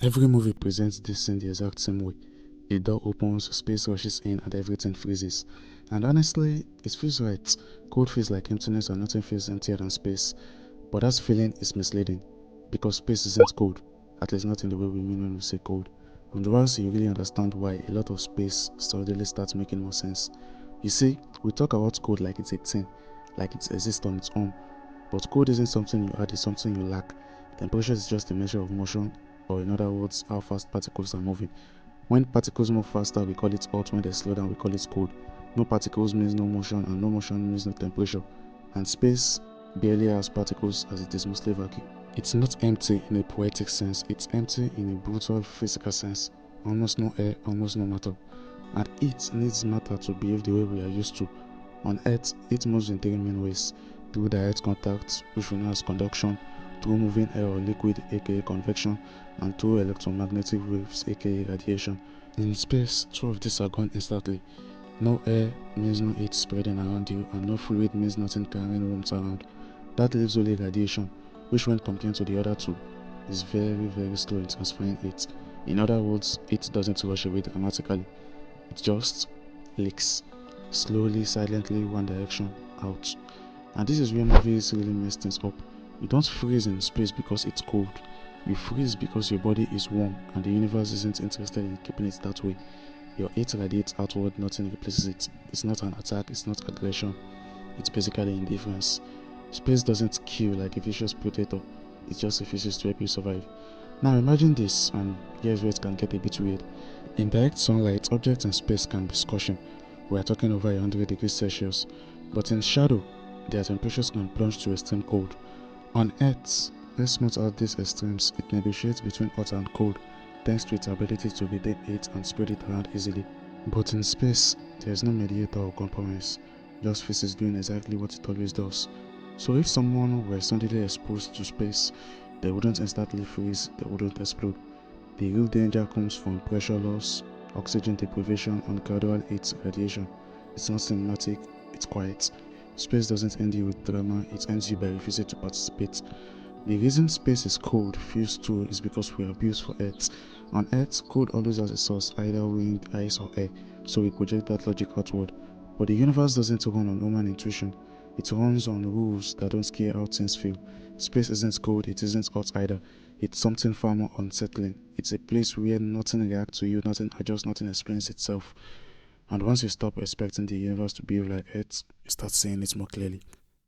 Every movie presents this scene the exact same way. The door opens, space rushes in, and everything freezes. And honestly, it feels right. Cold feels like emptiness, and nothing feels emptier than space. But that feeling is misleading because space isn't cold, at least not in the way we mean when we say cold. And once you really understand why, a lot of space suddenly starts making more sense. You see, we talk about cold like it's a thing, like it exists on its own. But cold isn't something you add, it's something you lack. Temperature is just a measure of motion, or in other words, how fast particles are moving. When particles move faster, we call it hot. When they slow down, we call it cold. No particles means no motion, and no motion means no temperature. And space barely has particles as it is mostly vacuum. It's not empty in a poetic sense, it's empty in a brutal physical sense. Almost no air, almost no matter. And it needs matter to behave the way we are used to. On Earth, it moves in three main ways: through direct contact, which we know as conduction, through moving air or liquid, aka convection, and through electromagnetic waves, aka radiation. In space, two of these are gone instantly. No air means no heat spreading around you, and no fluid means nothing carrying warmth around. That leaves only radiation, which, when compared to the other two, is very slow in transferring heat. In other words, it doesn't rush away dramatically, it just leaks slowly, silently, one direction out. And this is where movies really mess things up. You don't freeze in space because it's cold. You freeze because your body is warm and the universe isn't interested in keeping it that way. Your heat radiates outward, nothing replaces it. It's not an attack, it's not aggression, it's basically indifference. Space doesn't kill like a vicious predator, it just refuses to help you survive. Now imagine this, and here's where it can get a bit weird. In direct sunlight, objects in space can be scorching. We are talking over 100 degrees Celsius. But in shadow, their temperatures can plunge to extreme cold. On Earth, let's smooth out these extremes. It negotiates between hot and cold, thanks to its ability to retain heat and spread it around easily. But in space, there is no mediator or compromise. Just physics doing exactly what it always does. So if someone were suddenly exposed to space, they wouldn't instantly freeze, they wouldn't explode. The real danger comes from pressure loss, oxygen deprivation, and gradual heat radiation. It's not cinematic, it's quiet. Space doesn't end you with drama, it ends you by refusing to participate. The reason space is cold, feels true, is because we are built for Earth. On Earth, cold always has a source, either wind, ice, or air, so we project that logic outward. But the universe doesn't run on human intuition, it runs on rules that don't care how things feel. Space isn't cold, it isn't hot either. It's something far more unsettling. It's a place where nothing reacts to you, nothing adjusts, nothing explains itself. And once you stop expecting the universe to behave like Earth, you start seeing it more clearly.